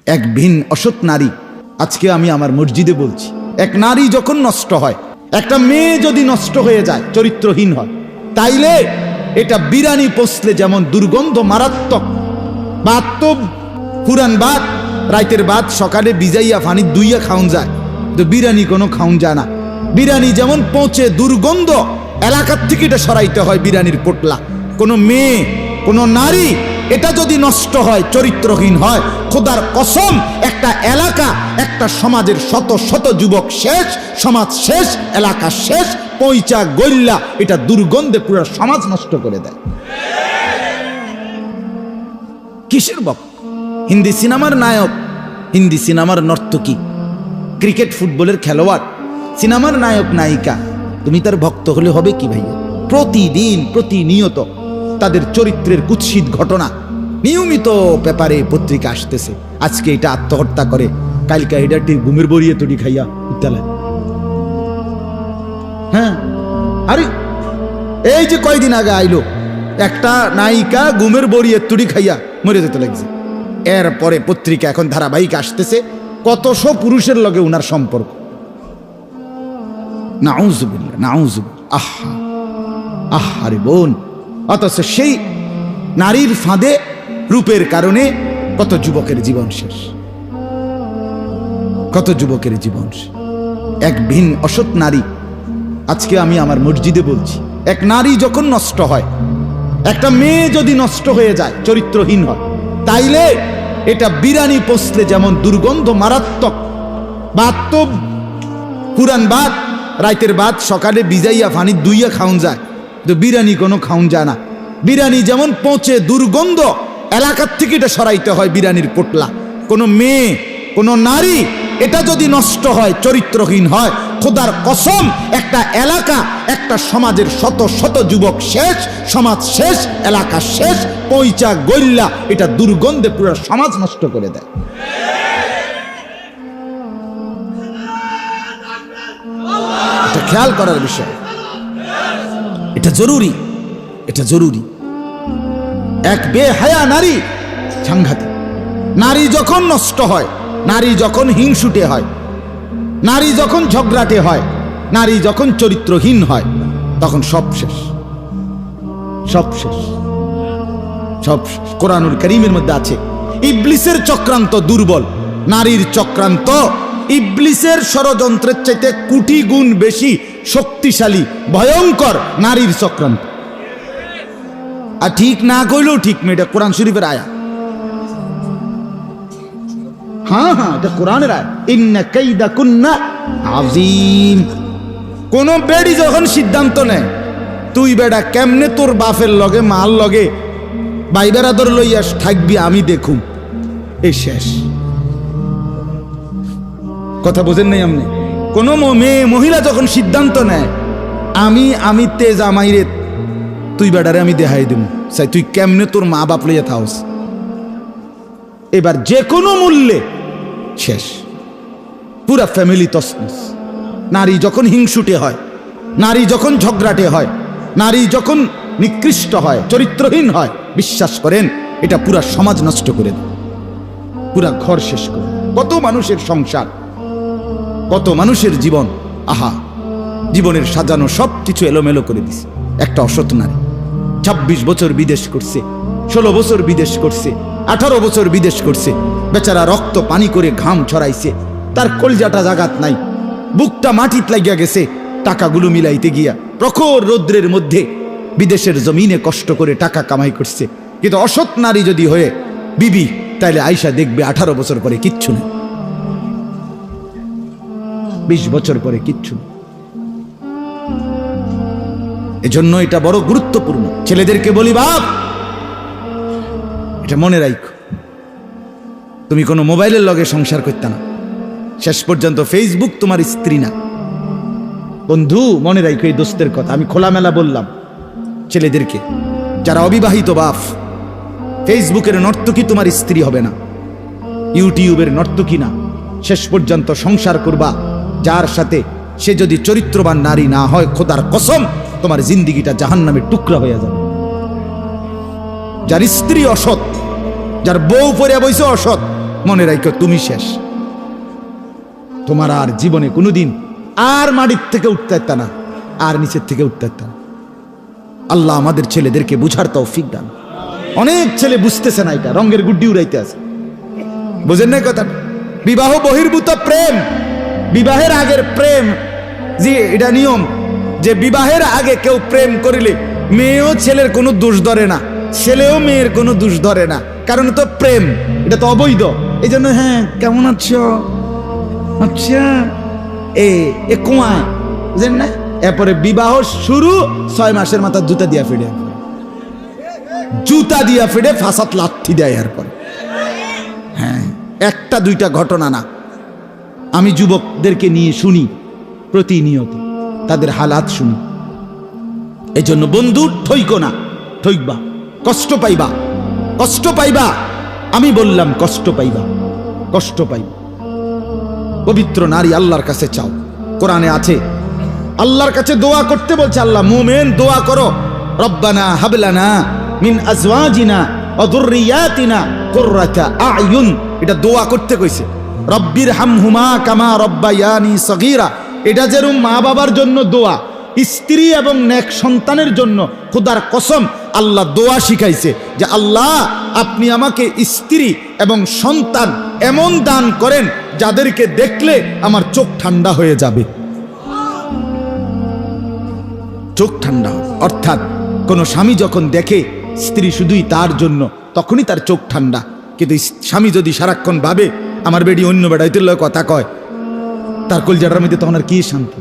এক ভিন অসৎ নারী, আজকে আমি আমার মসজিদে বলছি, এক নারী যখন নষ্ট হয়, একটা মেয়ে যদি নষ্ট হয়ে যায়, চরিত্রহীন হয়, তাইলে এটা বিরানি পচলে যেমন দুর্গন্ধ মারাত্মক, ভাত তো পুরান ভাত রাইতের ভাত সকালে ভিজাইয়া পানি দুইয়া খাওন যায়, তো বিরানি কোনো খাওন যায় না। বিরানি যেমন পচে দুর্গন্ধ, এলাকার থেকে এটা সরাইতে হয় বিরানির পোটলা। কোনো মেয়ে, কোনো নারী এটা যদি নষ্ট হয়, চরিত্রহীন হয়, খোদার কসম একটা এলাকা, একটা সমাজের শত শত যুবক শেষ, সমাজ শেষ, এলাকা শেষ, পয়চা গল্লা, এটা দুর্গন্ধে পুরো সমাজ নষ্ট করে দেয়। কিসের বক? হিন্দি সিনেমার নায়ক, হিন্দি সিনেমার নর্তকী, ক্রিকেট ফুটবলের খেলোয়াড়, সিনেমার নায়ক নায়িকা, তুমি তার ভক্ত হলে হবে কি ভাইয়া? প্রতিদিন প্রতিনিয়ত তাদের চরিত্রের কুৎসিত ঘটনা নিয়মিত পেপারে পত্রিকা আসতেছে। আজকে এটা আত্মহত্যা করে, কালকে এটা ঘুমের বড়িয়ে তৈরি খাইয়া বিদ্যালয়। হ্যাঁ, আরে এই যে কয়দিন আগে আইলো একটা নায়িকা ঘুমের বড়িয়ে তৈরি খাইয়া মরে যেতে লাগছে। এরপরে পত্রিকা এখন ধারাবাহিক আসতেছে, কতশো পুরুষের লগে উনার সম্পর্ক। নাউজুবিল্লাহ, নাউজুবিল্লাহ। আহা আহা রে বোন, অথচ সেই নারীর ফাঁদে রূপের কারণে কত যুবকের জীবন শেষ, কত যুবকের জীবন শেষ। এক ভিন অসৎ নারী, আজকে আমি আমার মসজিদে বলছি, এক নারী যখন নষ্ট হয়, একটা মেয়ে যদি নষ্ট হয়ে যায়, চরিত্রহীন হয়, তাইলে এটা বিরানি পচলে যেমন দুর্গন্ধ মারাত্মক, ভাত তো পুরান ভাত রাইতের ভাত সকালে ভিজাইয়া পানি দুইয়া খাওন যায়, তো বিরানি কোনো খাওন যায় না। বিরানি যেমন পচে দুর্গন্ধ, এলাকার থেকে এটা সরাইতে হয় বিরানির পোটলা। কোনো মেয়ে, কোনো নারী এটা যদি নষ্ট হয়, চরিত্রহীন হয়, খোদার কসম একটা এলাকা, একটা সমাজের শত শত যুবক শেষ, সমাজ শেষ, এলাকা শেষ, পয়চা গল্লা, এটা দুর্গন্ধে পুরো সমাজ নষ্ট করে দেয়। এটা খেয়াল করার বিষয়, এটা জরুরি, এটা জরুরি। এক বেহায়া নারী সাংঘাতিক। নারী যখন নষ্ট হয়, নারী যখন হিংসুটে হয়, নারী যখন ঝগড়াটে হয়, নারী যখন চরিত্রহীন হয়, তখন সব শেষ, সব শেষ, সব শেষ। কোরআনুল কারীমের মধ্যে আছে, ইবলিসের চক্রান্ত দুর্বল, নারীর চক্রান্ত ইবলিসের ষড়যন্ত্রের চাইতে কোটি গুণ বেশি শক্তিশালী, ভয়ঙ্কর নারীর চক্রান্ত। আর ঠিক না কইলেও ঠিক, মেয়েটা কোরআন শরীফের আয়া। হ্যাঁ হ্যাঁ, এটা কোরআনের আয়া। ইন্না কাইদাকুন্না আযীম। কোন বেড়ি যখন সিদ্ধান্ত নেয়, তুই বেড়া কেমনে তোর বাপের লগে মাল লগে ভাই বেড়াদর লইয়া থাকবি আমি দেখুম, এই শেষ। কথা বোঝেন নাই আপনি? কোন মেয়ে মহিলা যখন সিদ্ধান্ত নেয়, আমি তেজ আমাইরে তুই বেড়ারে আমি দেখাই দেব, চাই তুই কেমনে তোর মা বাপ লইয়া থাকস, এবার যে কোনো মূল্যে শেষ, পুরা ফ্যামিলি তছনছ। নারী যখন হিংসুটে হয়, নারী যখন ঝগড়াটে হয়, নারী যখন নিকৃষ্ট হয়, চরিত্রহীন হয়, বিশ্বাস করেন এটা পুরা সমাজ নষ্ট করে দেয়, পুরা ঘর শেষ করে। কত মানুষের সংসার, কত মানুষের জীবন, আহা জীবনের সাজানো সব কিছু এলোমেলো করে দিছে একটা অসৎ নারী। 26 বছর বিদেশ করছে, 16 বছর বিদেশ করছে, 18 বছর বিদেশ করছে, বেচারা রক্ত পানি করে ঘাম ছড়াইছে, তার কলজাটা জাগাত নাই, বুকটা মাটিত লাগিয়া গেছে টাকাগুলো মিলাইতে গিয়া। প্রখর রৌদ্রের মধ্যে বিদেশের জমিনে কষ্ট করে টাকা কামাই করছে। কিন্তু অসৎ নারী যদি হয়ে বিবি, তাইলে আয়সা দেখবে 18 বছর পরে কিচ্ছু নেই, 20 বছর পরে কিচ্ছু নেই। এজন্য এটা বড় গুরুত্বপূর্ণ। ছেলেদেরকে বলি, বাপ এটা মনে রাখো, তুমি কোনো মোবাইলের লগে সংসার করতে না, শেষ পর্যন্ত ফেসবুক তোমার স্ত্রী না। বন্ধু মনে রাখো এই দোস্তের কথা, আমি খোলামেলা বললাম ছেলেদেরকে, যারা অবিবাহিত বাপ, ফেসবুকের নর্তকী তোমার স্ত্রী হবে না, ইউটিউবের নর্তকী না। শেষ পর্যন্ত সংসার করবা যার সাথে, সে যদি চরিত্রবান নারী না হয়, খোদার কসম তোমার জিন্দিগিটা জাহান্নামের টুকরা হয়ে যাবে। যার স্ত্রী অসৎ, যার বউ পরে বইছে অসৎ, মনে রাখো তুমি শেষ। তোমার আর জীবনে কোনোদিন আর মাটির থেকে উঠতে পারত না, আর নিচের থেকে উঠতে পারত না। আল্লাহ আমাদের ছেলেদেরকে বুঝার তৌফিক দান। অনেক ছেলে বুঝতেছে না, এটা রঙের গুড্ডি উড়াইতে আছে। বুঝেন না কথা? বিবাহ বহির্ভূত প্রেম, বিবাহের আগের প্রেম, জি এটা নিয়ম যে বিবাহের আগে কেউ প্রেম করিলে মেয়েও ছেলের কোনো দোষ ধরে না, ছেলেও মেয়ের কোনো দোষ ধরে না, কারণ তো প্রেম, এটা তো অবৈধ। এই জন্য হ্যাঁ কেমন আছো, আচ্ছা এ কুয়া, বুঝেন না? এরপরে বিবাহ শুরু, 6 মাসের মাথা জুতা দিয়া ফিরে, জুতা দিয়া ফিরে ফাঁসাত লাথি দেয়। এরপর হ্যাঁ, একটা দুইটা ঘটনা না, আমি যুবকদেরকে নিয়ে শুনি প্রতিনিয়ত, তাদের হালাত শুনি। এই জন্য বন্ধু ঠইকো না, ঠইকবা, কষ্ট পাইবা, কষ্ট পাইবা। আমি বললাম কষ্ট পাইবা, কষ্ট পাইবা। পবিত্র নারী আল্লাহর কাছে চাও, কোরআনে আছে আল্লাহর কাছে দোয়া করতে বলছে আল্লাহ, মুমিন দোয়া করো, রব্বানা হাবলানা মিন আজওয়াজিনা ওয়া যুররিয়াতিনা কুররাতা আয়ুন, এটা দোয়া করতে কইছে। রব্বির হামহুমা কামা রব্বায়ানি সগীরা, এটা যেরকম মা বাবার জন্য দোয়া, স্ত্রী এবং নেক সন্তানের জন্য খোদার কসম আল্লাহ দোয়া শিখাইছে যে আল্লাহ আপনি আমাকে স্ত্রী এবং সন্তান এমন দান করেন যাদেরকে দেখলে আমার চোখ ঠান্ডা হয়ে যাবে। চোখ ঠান্ডা, অর্থাৎ কোন স্বামী যখন দেখে স্ত্রী শুধুই তার জন্য, তখনই তার চোখ ঠান্ডা। কিন্তু স্বামী যদি সারাক্ষণ ভাবে আমার বেডি অন্য বেড়াইতে কথা কয়, তার কলজাটার মধ্যে তখন আর কি শান্তি।